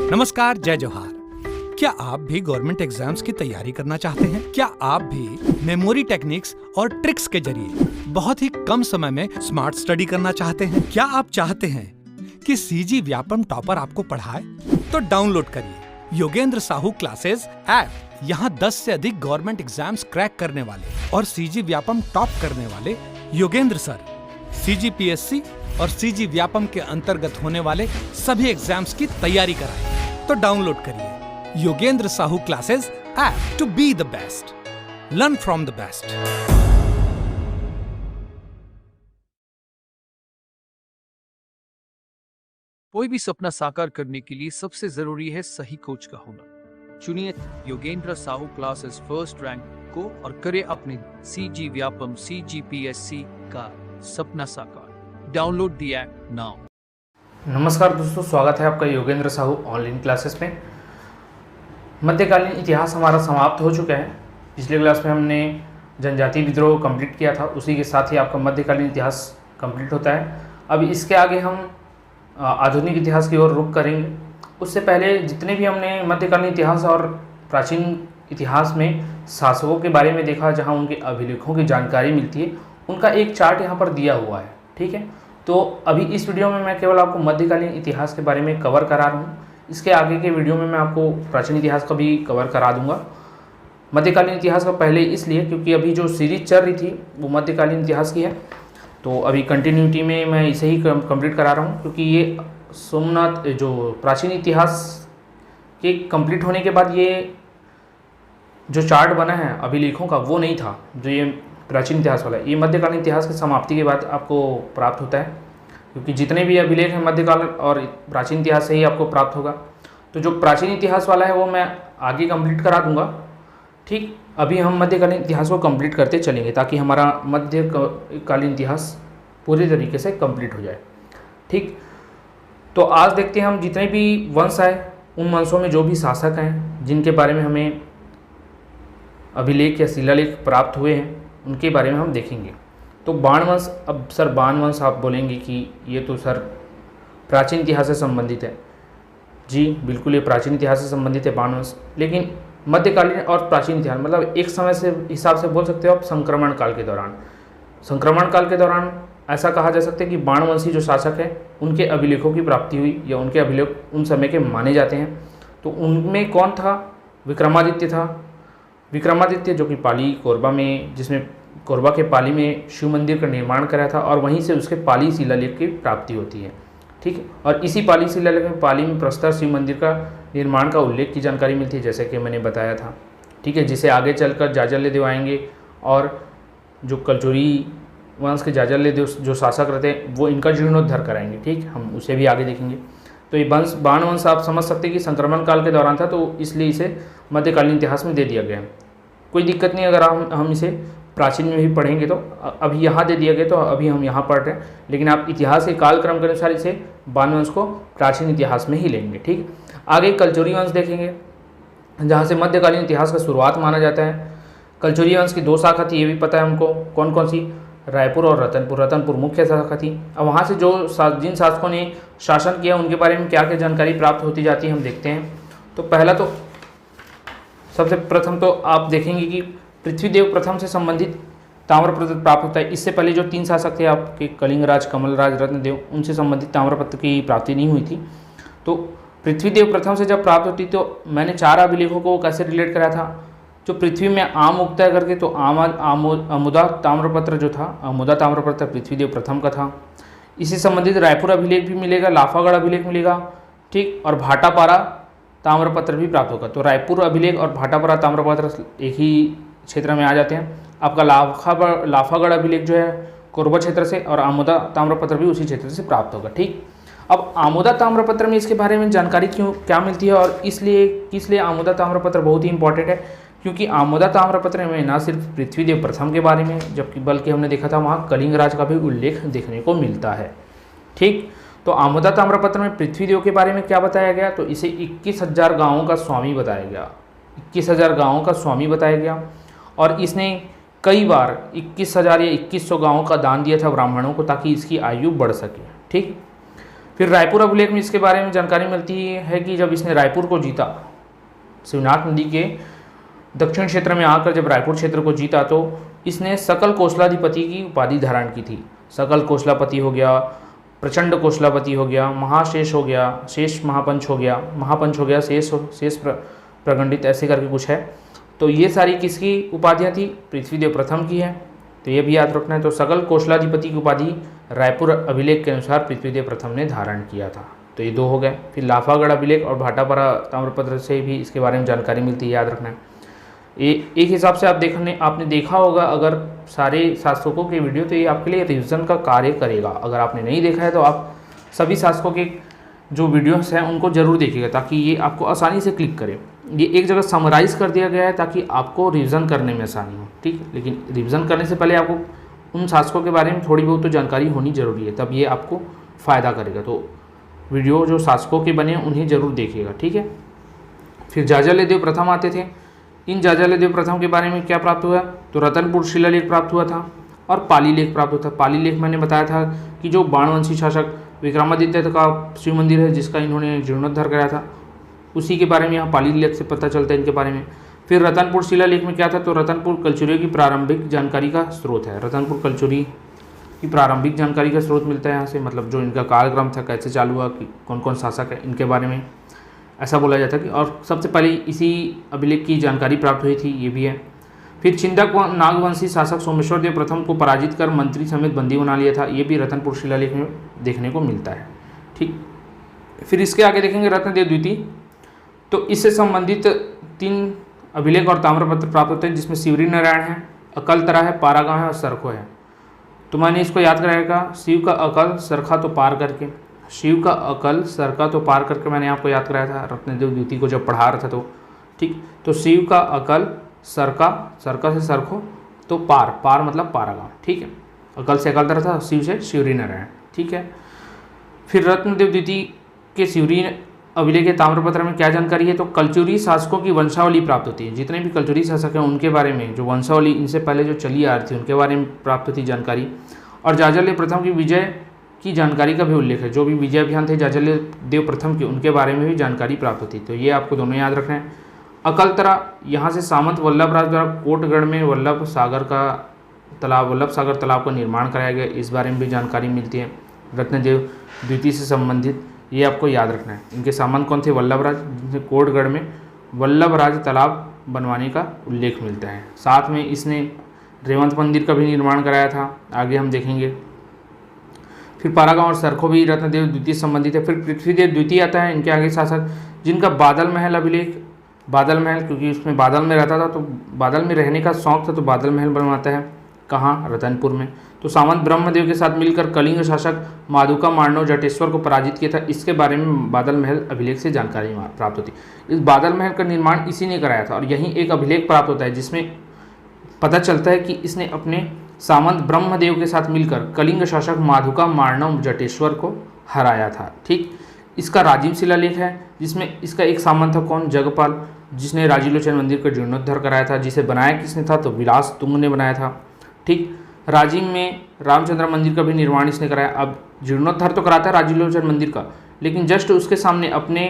नमस्कार, जय जोहार। क्या आप भी गवर्नमेंट एग्जाम्स की तैयारी करना चाहते हैं? क्या आप भी मेमोरी टेक्निक्स और ट्रिक्स के जरिए बहुत ही कम समय में स्मार्ट स्टडी करना चाहते हैं? क्या आप चाहते हैं कि सीजी व्यापम टॉपर आपको पढ़ाए? तो डाउनलोड करिए योगेंद्र साहू क्लासेस ऐप। यहाँ 10 से अधिक गवर्नमेंट एग्जाम्स क्रैक करने वाले और सीजी व्यापम टॉप करने वाले योगेंद्र सर सीजीपीएससी और सीजी व्यापम के अंतर्गत होने वाले सभी एग्जाम्स की तैयारी कराएं। तो डाउनलोड करिए Yogendra Sahu classes app to be the best, learn from the best. कोई भी सपना साकार करने के लिए सबसे जरूरी है सही कोच का होना। चुनिए Yogendra Sahu classes first rank को और करे अपने सीजी व्यापम सीजीपीएससी का सपना साकार। Download the app now. नमस्कार दोस्तों, स्वागत है आपका योगेंद्र साहू ऑनलाइन क्लासेस में। मध्यकालीन इतिहास हमारा समाप्त हो चुका है। पिछले क्लास में हमने जनजातीय विद्रोह कंप्लीट किया था, उसी के साथ ही आपका मध्यकालीन इतिहास कंप्लीट होता है। अब इसके आगे हम आधुनिक इतिहास की ओर रुख करेंगे। उससे पहले जितने भी हमने मध्यकालीन इतिहास और प्राचीन इतिहास में शासकों के बारे में देखा, जहाँ उनके अभिलेखों की जानकारी मिलती है, उनका एक चार्ट यहाँ पर दिया हुआ है। ठीक है, तो अभी इस वीडियो में मैं केवल आपको मध्यकालीन इतिहास के बारे में कवर करा रहा हूँ। इसके आगे के वीडियो में मैं आपको प्राचीन इतिहास का भी कवर करा दूंगा। मध्यकालीन इतिहास का पहले इसलिए क्योंकि अभी जो सीरीज चल रही थी वो मध्यकालीन इतिहास की है, तो अभी कंटिन्यूटी में मैं इसे ही कंप्लीट करा रहा हूँ। क्योंकि ये सोमनाथ जो प्राचीन इतिहास के कंप्लीट होने के बाद ये जो चार्ट बना है अभिलेखों का वो नहीं था, जो ये प्राचीन इतिहास वाला है। ये मध्यकालीन इतिहास की समाप्ति के बाद आपको प्राप्त होता है, क्योंकि जितने भी अभिलेख हैं मध्यकाल और प्राचीन इतिहास से ही आपको प्राप्त होगा। तो जो प्राचीन इतिहास वाला है वो मैं आगे कंप्लीट करा दूंगा। ठीक, अभी हम मध्यकालीन इतिहास को कंप्लीट करते चलेंगे ताकि हमारा मध्यकालीन इतिहास पूरी तरीके से कंप्लीट हो जाए। ठीक, तो आज देखते हैं हम जितने भी वंश आए उन वंशों में जो भी शासक हैं जिनके बारे में हमें अभिलेख या शिलालेख प्राप्त हुए हैं उनके बारे में हम देखेंगे। तो बाण वंश, अब सर बाण वंश आप बोलेंगे कि ये तो सर प्राचीन इतिहास से संबंधित है। जी बिल्कुल, ये प्राचीन इतिहास से संबंधित है बाण वंश, लेकिन मध्यकालीन और प्राचीन इतिहास मतलब एक समय से हिसाब से बोल सकते हो आप संक्रमण काल के दौरान। संक्रमण काल के दौरान ऐसा कहा जा सकता है कि बाणवंशी जो शासक है उनके अभिलेखों की प्राप्ति हुई या उनके अभिलेख उन समय के माने जाते हैं। तो उनमें कौन था? विक्रमादित्य था। विक्रमादित्य जो कि पाली कोरबा में, जिसमें कोरबा के पाली में शिव मंदिर का निर्माण कराया था और वहीं से उसके पाली शिलालेख की प्राप्ति होती है। ठीक है, और इसी पाली शिलालेख में पाली में प्रस्तर शिव मंदिर का निर्माण का उल्लेख की जानकारी मिलती है, जैसे कि मैंने बताया था। ठीक है, जिसे आगे चलकर जाजल्य आएंगे और जो कलचुरी वंश के जाजल्य जो शासक रहते हैं वो इनका जीर्णोद्धार कराएंगे। ठीक, हम उसे भी आगे देखेंगे। तो ये वंश बाण वंश आप समझ सकते हैं कि संक्रमण काल के दौरान था, तो इसलिए इसे मध्यकालीन इतिहास में दे दिया गया है। कोई दिक्कत नहीं अगर हम इसे प्राचीन में भी पढ़ेंगे। तो अभी यहाँ दे दिया गया तो अभी हम यहाँ पढ़ रहे हैं, लेकिन आप इतिहास के कालक्रम के अनुसार इसे बाण वंश को प्राचीन इतिहास में ही लेंगे। ठीक, आगे कलचुरी वंश देखेंगे जहाँ से मध्यकालीन इतिहास का शुरुआत माना जाता है। कलचुरी वंश की 2 शाखा थी, ये भी पता है हमको। कौन कौन सी? रायपुर और रतनपुर। रतनपुर मुख्य शाखा थी। अब वहाँ से जिन शासकों ने शासन किया उनके बारे में क्या क्या जानकारी प्राप्त होती जाती है हम देखते हैं। तो पहला तो सबसे प्रथम तो आप देखेंगे कि पृथ्वीदेव प्रथम से संबंधित ताम्रपत्र प्राप्त होता है। इससे पहले जो 3 शासक थे आपके कलिंगराज, कमलराज, रत्नदेव, उनसे संबंधित ताम्रपत्र की प्राप्ति नहीं हुई थी। तो पृथ्वीदेव प्रथम से जब प्राप्त होती तो मैंने 4 अभिलेखों को कैसे रिलेट करा था। जो पृथ्वी में आम उगता है करके, तो अमुदा ताम्रपत्र जो था, अमुदा ताम्रपत्र पृथ्वीदेव प्रथम का था। इसी संबंधित रायपुर अभिलेख भी मिलेगा, लाफागढ़ अभिलेख मिलेगा। ठीक, और भाटापारा ताम्रपत्र भी प्राप्त होगा। तो रायपुर अभिलेख और भाटापारा ताम्रपत्र एक ही क्षेत्र में आ जाते हैं। आपका लाफागढ़ अभिलेख जो है कोरबा क्षेत्र से, और आमोदा ताम्रपत्र भी उसी क्षेत्र से प्राप्त होगा। ठीक, अब आमोदा ताम्रपत्र में इसके बारे में जानकारी क्या मिलती है और इसलिए आमोदा ताम्रपत्र बहुत ही इंपॉर्टेंट है, क्योंकि आमोदा ताम्रपत्र में न सिर्फ पृथ्वीदेव प्रथम के बारे में जबकि बल्कि हमने देखा था वहाँ कलिंगराज का भी उल्लेख देखने को मिलता है। ठीक, तो आमोदा ताम्रपत्र में पृथ्वीदेव के बारे में क्या बताया गया? तो इसे 21,000 गाँवों का स्वामी बताया गया। 21,000 गाँवों का स्वामी बताया गया और इसने कई बार 21,000 या 2100 गाँवों का दान दिया था ब्राह्मणों को ताकि इसकी आयु बढ़ सके। ठीक, फिर रायपुर अभिलेख में इसके बारे में जानकारी मिलती है कि जब इसने रायपुर को जीता, शिवनाथ नदी के दक्षिण क्षेत्र में आकर जब रायपुर क्षेत्र को जीता तो इसने सकल कोसलाधिपति की उपाधि धारण की थी। सकल कोसलापति हो गया, प्रचंड कोसलापति हो गया, महाशेष हो गया, शेष महापंच हो गया, महापंच हो गया, शेष प्रगंडित, ऐसे करके कुछ है। तो ये सारी किसकी उपाधियाँ थी? पृथ्वीदेव प्रथम की है, तो ये भी याद रखना है। तो सकल कोसलाधिपति की उपाधि रायपुर अभिलेख के अनुसार पृथ्वीदेव प्रथम ने धारण किया था। तो ये 2 हो गए। फिर लाफागढ़ अभिलेख और भाटापारा ताम्रपत्र से भी इसके बारे में जानकारी मिलती है, याद रखना है। एक हिसाब से आपने देखा होगा अगर सारे शासकों के वीडियो, तो ये आपके लिए रिवीजन का कार्य करेगा। अगर आपने नहीं देखा है तो आप सभी शासकों के जो वीडियोस हैं उनको जरूर देखिएगा, ताकि ये आपको आसानी से क्लिक करे। ये एक जगह समराइज कर दिया गया है ताकि आपको रिवीजन करने में आसानी हो, ठीक। लेकिन रिवीजन करने से पहले आपको उन शासकों के बारे में थोड़ी बहुत तो जानकारी होनी जरूरी है, तब ये आपको फ़ायदा करेगा। तो वीडियो जो शासकों के बने उन्हें जरूर देखिएगा, ठीक है। फिर जाजलदेव प्रथम आते थे। इन जाजलदेव प्रथम के बारे में क्या प्राप्त हुआ? तो रतनपुर शिलालेख प्राप्त हुआ था और पाली लेख प्राप्त हुआ था। पाली लेख मैंने बताया था कि जो बाणवंशी शासक विक्रमादित्य का शिव मंदिर है जिसका इन्होंने जीर्णोद्धार कराया था, उसी के बारे में यहाँ पाली लेख से पता चलता है इनके बारे में। फिर रतनपुर शिलालेख में क्या था? तो रतनपुर कलचुरी की प्रारंभिक जानकारी का स्रोत है। रतनपुर कलचुरी की प्रारंभिक जानकारी का स्रोत मिलता है यहाँ से, मतलब जो इनका कालक्रम था, कैसे चालू हुआ, कि कौन कौन शासक है, इनके बारे में ऐसा बोला जाता है कि। और सबसे पहले इसी अभिलेख की जानकारी प्राप्त हुई थी, ये भी है। फिर छिंदक नागवंशी शासक सोमेश्वर देव प्रथम को पराजित कर मंत्री समेत बंदी बना लिया था, ये भी रतनपुर शिलालेख में देखने को मिलता है, ठीक। फिर इसके आगे देखेंगे रत्नदेव द्वितीय। तो इससे संबंधित 3 अभिलेख और ताम्रपत्र प्राप्त होते हैं, जिसमें शिवरी नारायण है, अकलतरा है, पारागांव है और सरखो है। तो मैंने इसको याद कराएगा, शिव का अकल सरखा तो पार करके, शिव का अकल सरका तो पार करके मैंने आपको याद कराया था रत्नदेव द्वितीय को जब पढ़ा रहा था, तो ठीक। तो शिव का अकल सरका, सरका से सरखो तो पार, पार मतलब पारागांव, ठीक है। अकल से अकलतरा था, शिव से शिवरी नारायण, ठीक है। फिर रत्नदेव द्वितीय के शिवरी अभिलेख के ताम्रपत्र में क्या जानकारी है? तो कलचुरी शासकों की वंशावली प्राप्त होती है। जितने भी कलचुरी शासक हैं उनके बारे में, जो वंशावली इनसे पहले जो चली आ रही थी उनके बारे में प्राप्त होती जानकारी। और जाजलदेव प्रथम की विजय की जानकारी का भी उल्लेख है। जो भी विजय अभियान थे जाजलदेव प्रथम के, उनके बारे में भी जानकारी प्राप्त होती। तो ये आपको दोनों याद रखना है। अकलतरा यहाँ से सामंत वल्लभराज द्वारा कोटगढ़ में वल्लभ सागर तालाब का निर्माण कराया गया, इस बारे में भी जानकारी मिलती है। रत्नदेव द्वितीय से संबंधित ये आपको याद रखना है। इनके सामंत कौन थे? वल्लभराज, जिनसे कोटगढ़ में वल्लभराज तालाब बनवाने का उल्लेख मिलता है। साथ में इसने रेवंत मंदिर का भी निर्माण कराया था, आगे हम देखेंगे। फिर पारागांव और सरखो भी रत्नदेव द्वितीय संबंधित है। फिर पृथ्वीदेव द्वितीय आता है, इनके आगे शासक, जिनका बादल महल अभिलेख, बादल महल क्योंकि उसमें बादल में रहता था तो बादल में रहने का शौक था, तो बादल महल बनवाता है। कहाँ? रतनपुर में। तो सामंत ब्रह्मदेव के साथ मिलकर कलिंग शासक माधुका मांडव जटेश्वर को पराजित किया था, इसके बारे में बादल महल अभिलेख से जानकारी प्राप्त होती। इस बादल महल का निर्माण इसी ने कराया था और यहीं एक अभिलेख प्राप्त होता है जिसमें पता चलता है कि इसने अपने सामंत ब्रह्मदेव के साथ मिलकर कलिंग शासक माधुका मांडव जटेश्वर को हराया था, ठीक। इसका राजीव शिलालेख है जिसमें इसका एक सामंत था कौन? जगपाल, जिसने राजीलोचन मंदिर का जीर्णोद्धार कराया था। जिसे बनाया किसने था? तो विलास तुंग ने बनाया था, ठीक। राजिम में रामचंद्र मंदिर का भी निर्माण इसने कराया। अब जीर्णोद्धार तो कराता है राजीलोचन मंदिर का, लेकिन जस्ट उसके सामने अपने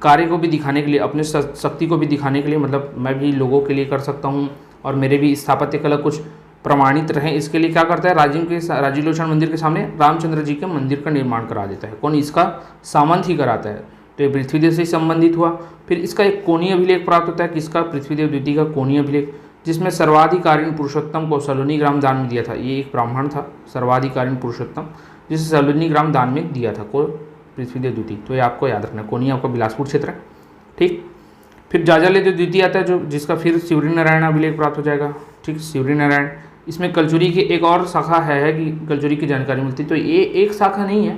कार्य को भी दिखाने के लिए, अपने शक्ति को भी दिखाने के लिए, मतलब मैं भी लोगों के लिए कर सकता हूँ और मेरे भी स्थापत्य कला कुछ प्रमाणित रहे, इसके लिए क्या करता है? राजीलोचन मंदिर के सामने रामचंद्र जी के मंदिर का निर्माण करा देता है। कौन? इसका सामंत ही कराता है। तो ये पृथ्वीदेव से संबंधित हुआ। फिर इसका एक कोणीय अभिलेख प्राप्त होता है, किसका? पृथ्वीदेव द्वितीय का कोणीय अभिलेख, जिसमें सर्वाधिकारीण पुरुषोत्तम को सलोनी ग्राम दान में दिया था। ये एक ब्राह्मण था सर्वाधिकारीण पुरुषोत्तम, जिसे सलोनी ग्राम दान में दिया था को पृथ्वीदेव द्वितीय। तो ये आपको याद रखना है। कोणी आपका बिलासपुर क्षेत्र है, ठीक। फिर जाजलदेव द्वितीय आता है, जो जिसका फिर शिवरी नारायण अभिलेख प्राप्त हो जाएगा, ठीक। शिवरी नारायण, इसमें कलचुरी की एक और शाखा है कि कलचुरी की जानकारी मिलती है। तो ये एक शाखा नहीं है,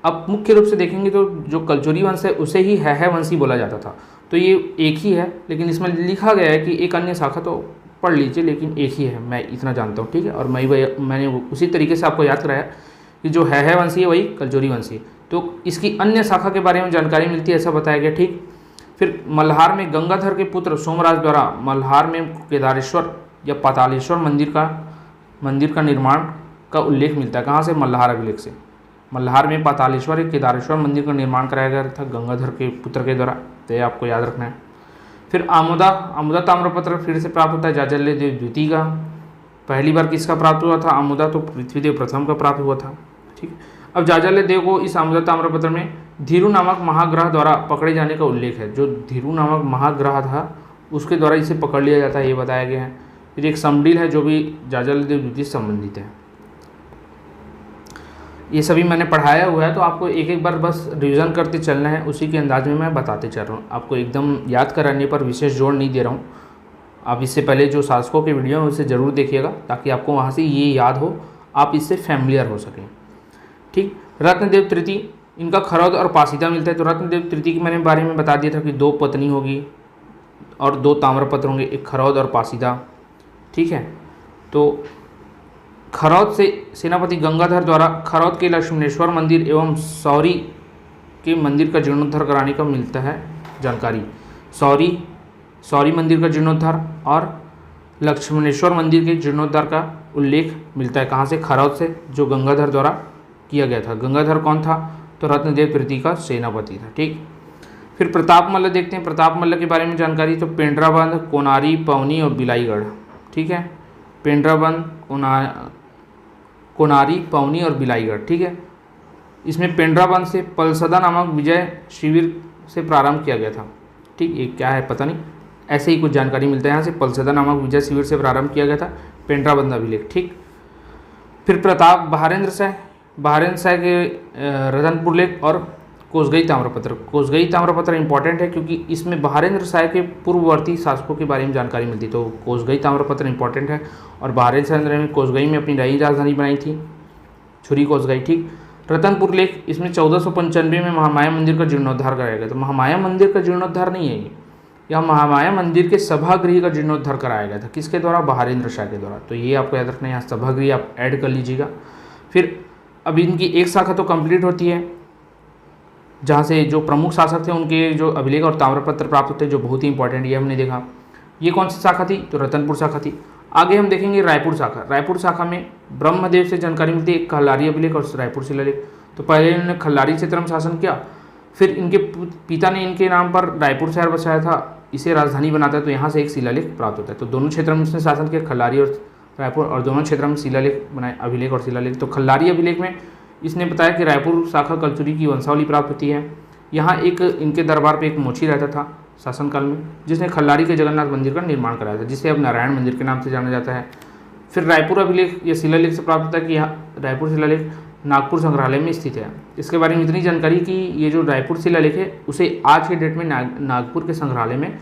अब मुख्य रूप से देखेंगे तो जो कलचुरी वंश है उसे ही है वंशी बोला जाता था। तो ये एक ही है, लेकिन इसमें लिखा गया है कि एक अन्य शाखा, तो पढ़ लीजिए, लेकिन एक ही है, मैं इतना जानता हूँ, ठीक है। और मैंने उसी तरीके से आपको याद कराया कि जो है वंशी है वही कलचुरी वंशी। तो इसकी अन्य शाखा के बारे में जानकारी मिलती है, ऐसा बताया गया, ठीक। फिर मल्हार में गंगाधर के पुत्र सोमराज द्वारा मल्हार में केदारेश्वर या पातालेश्वर मंदिर का निर्माण का उल्लेख मिलता है। कहाँ से? मल्हार अभिलेख से। मल्हार में पातालेश्वर एक केदारेश्वर मंदिर का निर्माण कराया गया था गंगाधर के पुत्र के द्वारा, तो ये आपको याद रखना है। फिर आमोदा ताम्रपत्र फिर से प्राप्त होता है जाजल्य देव द्वितीय का। पहली बार किसका प्राप्त हुआ था आमोदा, तो पृथ्वीदेव प्रथम का प्राप्त हुआ था। ठीक, अब जाजल्य देव को इस आमोदा ताम्रपत्र में धीरू नामक महाग्रह द्वारा पकड़े जाने का उल्लेख है। जो धीरू नामक महाग्रह था उसके द्वारा इसे पकड़ लिया जाता है, ये बताया गया है। फिर एक समडील है जो भी जाजल्य देव द्वितीय से संबंधित है। ये सभी मैंने पढ़ाया हुआ है, तो आपको एक एक बार बस रिवीजन करते चलना है, उसी के अंदाज में मैं बताते चल रहा हूँ। आपको एकदम याद कराने पर विशेष जोर नहीं दे रहा हूँ। आप इससे पहले जो शासकों के वीडियो हैं उसे ज़रूर देखिएगा ताकि आपको वहाँ से ये याद हो, आप इससे फैमिलियर हो सकें। ठीक, रत्नदेव तृतीय इनका खरौद और पासीदा मिलता है। तो रत्नदेव तृतीय के मैंने बारे में बता दिया था कि 2 पत्नी होगी और 2 ताम्रपत्र होंगे, एक खरौद और पासीदा। ठीक है, तो खरौद से सेनापति गंगाधर द्वारा खरौद के लक्ष्मणेश्वर मंदिर एवं सौरी के मंदिर का जीर्णोद्धार कराने का मिलता है जानकारी। सौरी मंदिर का जीर्णोद्धार और लक्ष्मणेश्वर मंदिर के जीर्णोद्धार का उल्लेख मिलता है कहाँ से, खरौद से, जो गंगाधर द्वारा किया गया था। गंगाधर कौन था, तो रत्नदेव तृतीय का सेनापति था। ठीक, फिर प्रताप मल्ल देखते हैं। प्रताप मल्ल के बारे में जानकारी, तो पेंड्राबंद, कोनारी, पवनी और बिलाईगढ़। ठीक है, पेंड्राबंद, कोनारी, पवनी और बिलाईगढ़। ठीक है, इसमें पेंड्राबंद से पलसदा नामक विजय शिविर से प्रारंभ किया गया था। ठीक, ये क्या है पता नहीं, ऐसे ही कुछ जानकारी मिलता है यहाँ से। पलसदा नामक विजय शिविर से प्रारंभ किया गया था पेंड्राबंद अभिलेख। ठीक, फिर प्रताप बहारेंद्र शाह के रतनपुर लेख और कोसगई ताम्रपत्र। कोसगई ताम्रपत्र इंपॉर्टेंट है क्योंकि इसमें बहारेंद्र शाह के पूर्ववर्ती शासकों के बारे में जानकारी मिलती, तो कोसगई ताम्रपत्र इंपॉर्टेंट है। और बहारेंद्र शाह ने कोसगई में अपनी नई राजधानी बनाई थी, छुरी कोसगई। ठीक, रतनपुर लेख इसमें 1495 में महामाया मंदिर का जीर्णोद्धार कराया गया। तो महामाया मंदिर का जीर्णोद्धार नहीं है ये, यह महामाया मंदिर के सभागृह का जीर्णोद्धार कराया गया था। किसके द्वारा, बहारेंद्र शाह के द्वारा। तो ये आपको याद रखना है, यहाँ सभागृह आप ऐड कर लीजिएगा। फिर अब इनकी एक शाखा तो कंप्लीट होती है जहाँ से जो प्रमुख शासक थे उनके जो अभिलेख और ताम्रपत्र प्राप्त होते हैं, जो बहुत ही इंपॉर्टेंट, ये हमने देखा। ये कौन सी शाखा थी, तो रतनपुर शाखा थी। आगे हम देखेंगे रायपुर शाखा। रायपुर शाखा में ब्रह्मदेव से जानकारी मिलती है, एक खल्लारी अभिलेख और रायपुर शिलालेख। तो पहले इन्होंने खल्लारी क्षेत्र में शासन किया, फिर इनके पिता ने इनके नाम पर रायपुर शहर बसाया था, इसे राजधानी बनाता है, तो यहाँ से एक शिलालेख प्राप्त होता है। तो दोनों क्षेत्र में इसने शासन किया, खल्लारी और रायपुर, और दोनों क्षेत्र में शिलालेख बनाए, अभिलेख और शिलालेख। तो खल्लारी अभिलेख में इसने बताया कि रायपुर शाखा कलचुरी की वंशावली प्राप्त होती है। यहाँ एक इनके दरबार पे एक मोची रहता था शासनकाल में, जिसने खल्लारी के जगन्नाथ मंदिर का निर्माण कराया था, जिसे अब नारायण मंदिर के नाम से जाना जाता है। फिर रायपुर अभिलेख या शिलालेख से प्राप्त होता है कि यहाँ रायपुर शिलालेख नागपुर संग्रहालय में स्थित है। इसके बारे में इतनी जानकारी कि ये जो रायपुर शिलालेख है उसे आज के डेट में नागपुर के संग्रहालय में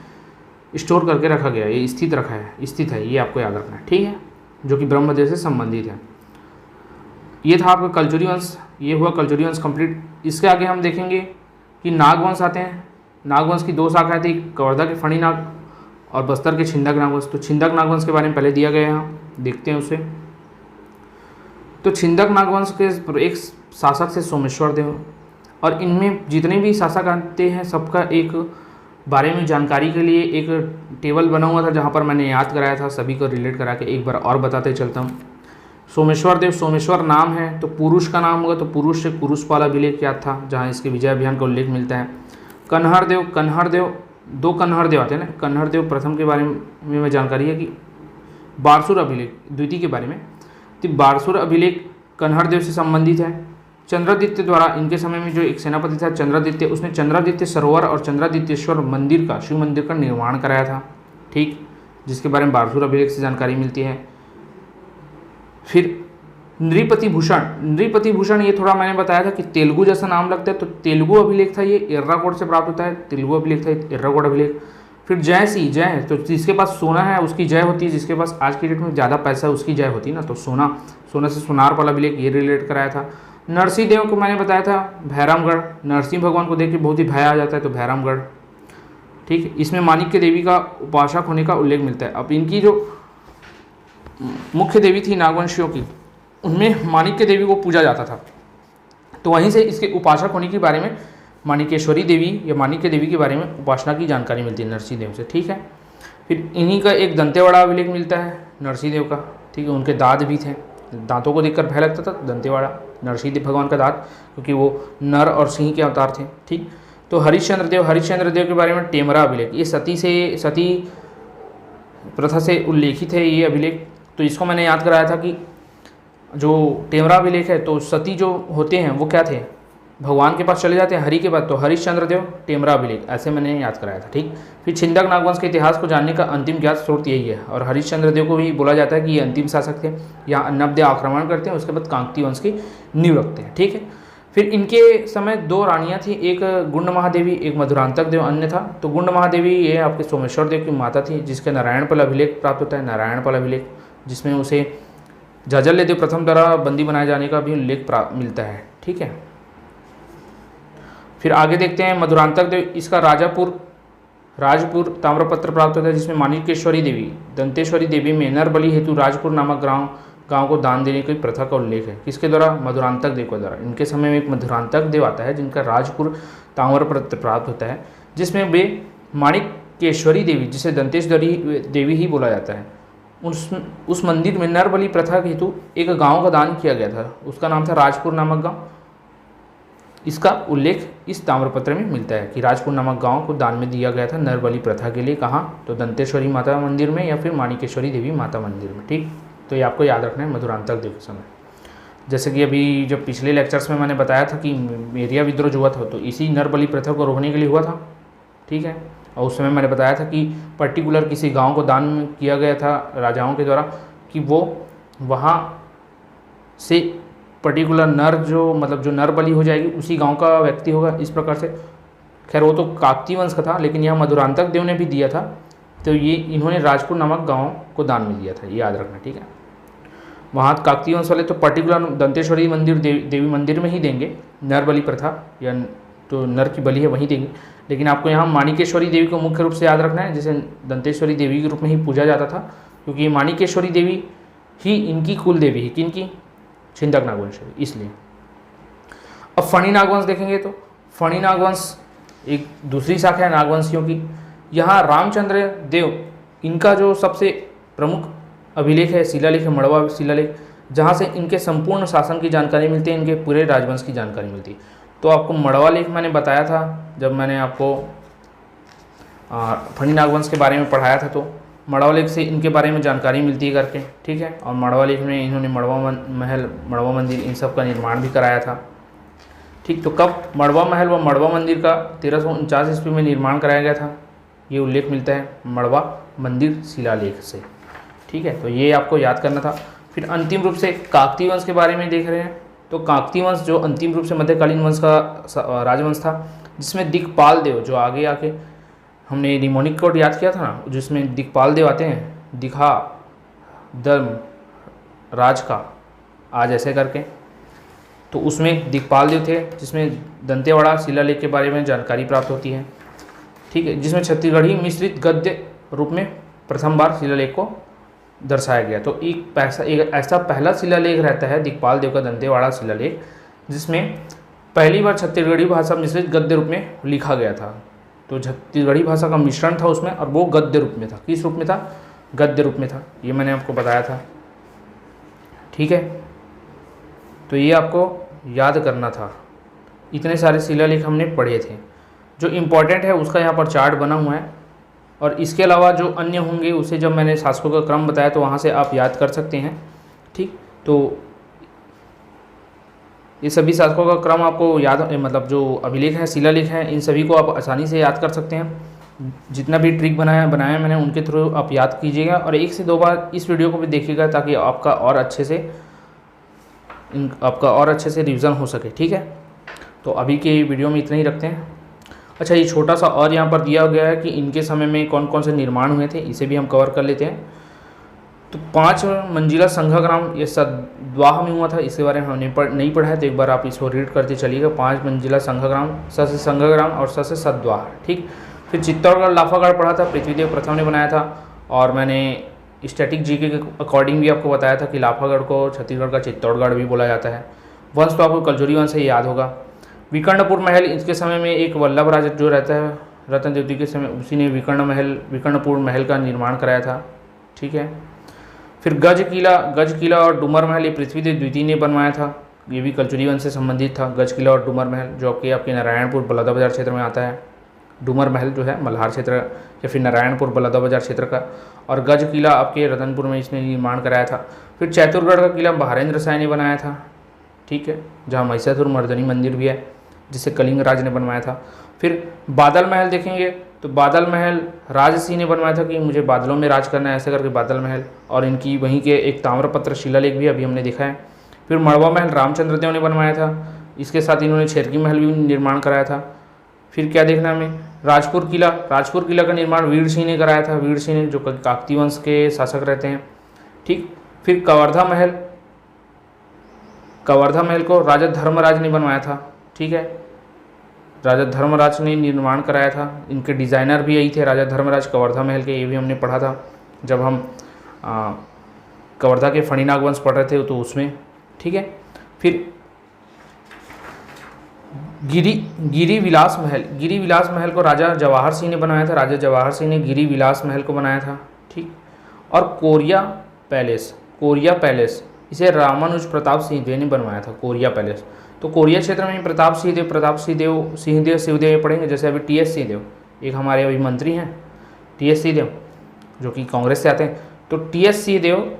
स्टोर करके रखा गया है, ये स्थित है, ये आपको याद रखना है। ठीक है, जो कि ब्रह्मदेव से संबंधित है। ये था आपका कलचुरी वंश, ये हुआ कलचुरी वंश कंप्लीट। इसके आगे हम देखेंगे कि नागवंश आते हैं। नागवंश की 2 शाखाएं थी, कवर्धा के फणी नाग और बस्तर के छिंदक नागवंश। तो छिंदक नागवंश के बारे में पहले दिया गया है, यहाँ देखते हैं उसे। तो छिंदक नागवंश के एक शासक से सोमेश्वर देव, और इनमें जितने भी शासक आते हैं सबका एक बारे में जानकारी के लिए एक टेबल बना हुआ था, जहाँ पर मैंने याद कराया था, सभी को रिलेट करा के एक बार और बताते चलता हूँ। सोमेश्वर देव, सोमेश्वर नाम है तो पुरुष का नाम होगा, तो पुरुष से कुरुषपाल अभिलेख याद था, जहाँ इसके विजय अभियान का उल्लेख मिलता है। कन्हर देव 2 कन्हर देव आते हैं ना। कन्हर देव प्रथम के बारे में जानकारी है कि बारसूर अभिलेख द्वितीय के बारे में, तो बारसूर अभिलेख कन्हर देव से संबंधित है। चंद्रादित्य द्वारा इनके समय में जो एक सेनापति था चंद्रादित्य, उसने चंद्रादित्य सरोवर और चंद्रादित्येश्वर मंदिर का, शिव मंदिर का निर्माण कराया था। ठीक, जिसके बारे में बारसूर अभिलेख से जानकारी मिलती है। फिर नृपति भूषण, ये थोड़ा मैंने बताया था कि तेलुगु जैसा नाम लगता है, तो तेलुगु अभिलेख था, ये एर्राकोड से प्राप्त होता है, तेलुगु अभिलेख था, एर्राकोड अभिलेख। फिर जय है, तो जिसके पास सोना है उसकी जय होती है, जिसके पास आज की डेट में ज़्यादा पैसा है उसकी जय होती है ना, तो सोना से सोनार वाला अभिलेख ये रिलेट कराया था। नरसिंह देव को मैंने बताया था भैरमगढ़, नरसिंह भगवान को देख के बहुत ही भय आ जाता है, तो भैरमगढ़। ठीक, इसमें माणिक्य देवी का उपासक होने का उल्लेख मिलता है। अब इनकी जो मुख्य देवी थी नागवंशियों की, उनमें माणिक्य देवी को पूजा जाता था, तो वहीं से इसके उपासक होने के बारे में माणिकेश्वरी देवी या माणिक्य देवी के बारे में उपासना की जानकारी मिलती है नरसिंह देव से। ठीक है, फिर इन्हीं का एक दंतेवाड़ा अभिलेख मिलता है नरसिंह देव का। ठीक है, उनके दांत भी थे, दांतों को देखकर भय लगता था, दंतेवाड़ा। नरसिंह देव भगवान का दांत, क्योंकि वो नर और सिंह के अवतार थे। ठीक, तो हरिश्चंद्र देव के बारे में टेमरा अभिलेख, ये सती प्रथा से उल्लेखित है ये अभिलेख। तो इसको मैंने याद कराया था कि जो टेमरा अभिलेख है, तो सती जो होते हैं वो क्या थे, भगवान के पास चले जाते हैं हरि के पास, तो हरिश्चंद्र देव टेमरा अभिलेख, ऐसे मैंने याद कराया था। ठीक, फिर छिंदक नागवंश के इतिहास को जानने का अंतिम ज्ञात स्रोत यही है, और हरिश्चंद्र देव को भी बोला जाता है कि ये अंतिम शासक थे। यहाँ नब्दे आक्रमण करते हैं, उसके बाद कांकती वंश की नींव रखते हैं। ठीक है, फिर इनके समय 2 रानियाँ थी, एक गुंड महादेवी, एक मधुरांतक देव अन्य था। तो गुंड महादेवी ये आपके सोमेश्वर देव की माता थी, जिसके नारायणपल अभिलेख प्राप्त होता है, नारायणपल अभिलेख, जिसमें उसे जाजल्य देव प्रथम द्वारा बंदी बनाए जाने का भी उल्लेख मिलता है। ठीक है, फिर आगे देखते हैं मधुरांतक देव, इसका राजपुर ताम्रपत्र प्राप्त होता है, जिसमें माणिकेश्वरी देवी, दंतेश्वरी देवी में नरबली हेतु राजपुर नामक गांव को दान देने की प्रथा का उल्लेख है। किसके द्वारा? मधुरांतक देव के द्वारा। इनके समय में एक मधुरांतक देव आता है जिनका राजपुर ताम्रपत्र प्राप्त होता है, जिसमें वे माणिकेश्वरी देवी, जिसे दंतेश्वरी देवी ही बोला जाता है, उस मंदिर में नरबली प्रथा हेतु एक गांव का दान किया गया था, उसका नाम था राजपुर नामक गांव। इसका उल्लेख इस ताम्रपत्र में मिलता है कि राजपुर नामक गांव को दान में दिया गया था नरबली प्रथा के लिए। कहाँ? तो दंतेश्वरी माता मंदिर में या फिर माणिकेश्वरी देवी माता मंदिर में। ठीक, तो ये आपको याद रखना है मधुरांतक देव के समय। जैसे कि अभी जब पिछले लेक्चर्स में मैंने बताया था कि मेरिया विद्रोह जो हुआ था, तो इसी नरबली प्रथा को रोकने के लिए हुआ था। ठीक है, और उस समय मैंने बताया था कि पर्टिकुलर किसी गांव को दान में किया गया था राजाओं के द्वारा, कि वो वहाँ से पर्टिकुलर नर जो नर बलि हो जाएगी उसी गांव का व्यक्ति होगा, इस प्रकार से। खैर वो तो काकती वंश का था, लेकिन यहाँ मधुरांतक देव ने भी दिया था, तो ये इन्होंने राजपुर नामक गांव को दान में दिया था, ये याद रखना। ठीक है, वहाँ काकती वंश वाले तो पर्टिकुलर दंतेश्वरी मंदिर देवी मंदिर में ही देंगे, नर बलि प्रथा या तो नर की बलि है वहीं देंगे। लेकिन आपको यहाँ माणिकेश्वरी देवी को मुख्य रूप से याद रखना है, जिसे दंतेश्वरी देवी के रूप में ही पूजा जाता था, क्योंकि ये माणिकेश्वरी देवी ही इनकी कुल देवी है। किनकी? छिंदक नागवंश, इसलिए। अब फणी नागवंश देखेंगे तो फणी नागवंश एक दूसरी शाखा है नागवंशियों की। यहाँ रामचंद्र देव, इनका जो सबसे प्रमुख अभिलेख है शिलालेख है मड़वा शिलालेख, जहाँ से इनके संपूर्ण शासन की जानकारी मिलती है, इनके पूरे राजवंश की जानकारी मिलती है। तो आपको मड़वा लेख मैंने बताया था जब मैंने आपको फणी नागवंश के बारे में पढ़ाया था, तो मड़वा लेख से इनके बारे में जानकारी मिलती है करके। ठीक है, और मड़वा लेख में इन्होंने मड़वा महल, मड़वा मंदिर, इन सब का निर्माण भी कराया था। ठीक, तो कब मड़वा महल व मड़वा मंदिर का 1349 ईस्वी में निर्माण कराया गया था, ये उल्लेख मिलता है मड़वा मंदिर शिलालेख से। ठीक है, तो ये आपको याद करना था। फिर अंतिम रूप से काकती वंश के बारे में देख रहे हैं, तो काकती वंश जो अंतिम रूप से मध्यकालीन वंश का राजवंश था, जिसमें दिक्पाल देव, जो आगे आके हमने निमोनिक कोड याद किया था ना, जिसमें दिक्पाल देव आते हैं, दिखा धर्म राज का आज ऐसे करके, तो उसमें दिक्पाल देव थे, जिसमें दंतेवाड़ा शिलालेख के बारे में जानकारी प्राप्त होती है। ठीक है, जिसमें छत्तीसगढ़ी मिश्रित गद्य रूप में प्रथम बार शिलालेख को दर्शाया गया। तो एक ऐसा पहला शिलालेख रहता है दिक्पाल देव का, दंतेवाड़ा शिलालेख, जिसमें पहली बार छत्तीसगढ़ी भाषा मिश्रित गद्य रूप में लिखा गया था। तो छत्तीसगढ़ी भाषा का मिश्रण था उसमें, और वो गद्य रूप में था। किस रूप में था? गद्य रूप में था, ये मैंने आपको बताया था। ठीक है, तो ये आपको याद करना था। इतने सारे शिलालेख हमने पढ़े थे, जो इम्पोर्टेंट है उसका यहाँ पर चार्ट बना हुआ है, और इसके अलावा जो अन्य होंगे उसे जब मैंने शासकों का क्रम बताया तो वहाँ से आप याद कर सकते हैं। ठीक, तो ये सभी शासकों का क्रम आपको याद, मतलब जो अभिलेख हैं, शिलालेख हैं, इन सभी को आप आसानी से याद कर सकते हैं। जितना भी ट्रिक बनाया मैंने उनके थ्रू आप याद कीजिएगा, और 1 से 2 बार इस वीडियो को भी देखिएगा, ताकि आपका और अच्छे से रिवीजन हो सके। ठीक है, तो अभी के वीडियो में इतना ही रखते हैं। अच्छा, ये छोटा सा और यहाँ पर दिया गया है कि इनके समय में कौन कौन से निर्माण हुए थे, इसे भी हम कवर कर लेते हैं। तो 5 मंजिला संघाग्राम ये सद्वाह में हुआ था, इसके बारे में हमने नहीं पढ़ा है, तो एक बार आप इसको रीड करते चलिएगा। 5 मंजिला संघाग्राम, स से संघाग्राम और स से सद्वाह। ठीक, फिर चित्तौड़गढ़ लाफागढ़ पढ़ा था, पृथ्वीदेव प्रथम ने बनाया था, और मैंने स्टैटिक जीके के अकॉर्डिंग भी आपको बताया था कि लाफागढ़ को छत्तीसगढ़ का चित्तौड़गढ़ भी बोला जाता है। वंश तो आपको कलजुरी वंश से याद होगा। विकर्णपुर महल, इसके समय में एक वल्लभ राज जो रहता है रतन देवती के समय, उसी ने विकर्णपुर महल का निर्माण कराया था। ठीक है, फिर गज किला और डूमर महल ये पृथ्वीदेव द्वितीय ने बनवाया था। ये भी कलचुरी वंश से संबंधित था। गज किला और डूमर महल जो कि आपके नारायणपुर बलौदाबाजार क्षेत्र में आता है। डूमर महल जो है मल्हार क्षेत्र या फिर नारायणपुर बलौदाबाजार क्षेत्र का, और गज किला आपके रतनपुर में इसने निर्माण कराया था। फिर चैतुरगढ़ का किला महारेंद्र शाह ने बनाया था, ठीक है, जहाँ महिषासुर मर्दनी मंदिर भी है जिसे कलिंग राज ने बनवाया था। फिर बादल महल देखेंगे तो बादल महल राज सिंह ने बनवाया था कि मुझे बादलों में राज करना है, ऐसे करके बादल महल, और इनकी वहीं के एक ताम्रपत्र शिलालेख भी अभी हमने देखा है। फिर मड़वा महल रामचंद्र देव ने बनवाया था, इसके साथ इन्होंने छेरकी महल भी निर्माण कराया था। फिर क्या देखना हमें, राजपुर किला का निर्माण वीर सिंह ने कराया था, वीर सिंह ने जो काकतीय वंश के शासक रहते हैं, ठीक। फिर कवर्धा महल को राजा धर्मराज ने बनवाया था, ठीक है, राजा धर्मराज ने निर्माण कराया था। इनके डिज़ाइनर भी यही थे, राजा धर्मराज कवर्धा महल के, ये भी हमने पढ़ा था जब हम कवर्धा के फणिनाग वंश पढ़ रहे थे तो उसमें, ठीक है। फिर गिरी विलास महल को राजा जवाहर सिंह ने बनाया था, राजा जवाहर सिंह ने गिरी विलास महल को बनाया था, ठीक। और कोरिया पैलेस इसे रामानुज प्रताप सिंहदेव ने बनवाया था, कोरिया पैलेस। तो कोरिया क्षेत्र में प्रताप सिंहदेव शिवदेव पढ़ेंगे, जैसे अभी टी.एस. सिंहदेव एक हमारे अभी मंत्री हैं, टी.एस. सिंहदेव जो कि कांग्रेस से आते हैं। तो टी.एस. सिंहदेव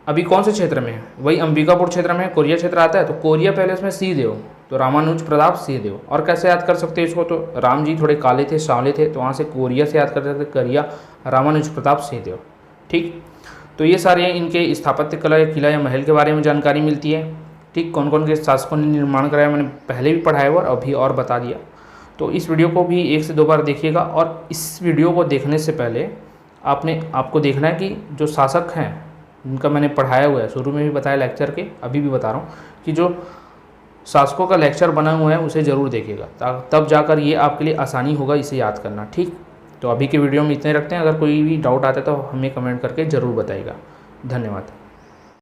अभी कौन से क्षेत्र में है, वही अंबिकापुर क्षेत्र में कोरिया क्षेत्र आता है। तो कोरिया पैलेस में सिंहदेव, तो रामानुज प्रताप सिंहदेव। और कैसे याद कर सकते हैं इसको, तो राम जी थोड़े काले थे, सांवले थे, तो वहाँ से कोरिया से याद कर सकते, कोरिया रामानुज प्रताप सिंहदेव, ठीक। तो ये सारे इनके स्थापत्य कला या किला या महल के बारे में जानकारी मिलती है, ठीक। कौन कौन के शासकों ने निर्माण कराया मैंने पहले भी पढ़ाया हुआ और अभी और बता दिया। तो इस वीडियो को भी 1 से 2 बार देखिएगा, और इस वीडियो को देखने से पहले आपको देखना है कि जो शासक हैं जिनका मैंने पढ़ाया हुआ है, शुरू में भी बताया लेक्चर के, अभी भी बता रहा हूँ कि जो शासकों का लेक्चर बना हुआ है उसे ज़रूर देखिएगा, तब जाकर ये आपके लिए आसानी होगा इसे याद करना, ठीक। तो अभी के वीडियो में इतने रखते हैं, अगर कोई भी डाउट आता है तो हमें कमेंट करके ज़रूर बताइएगा। धन्यवाद।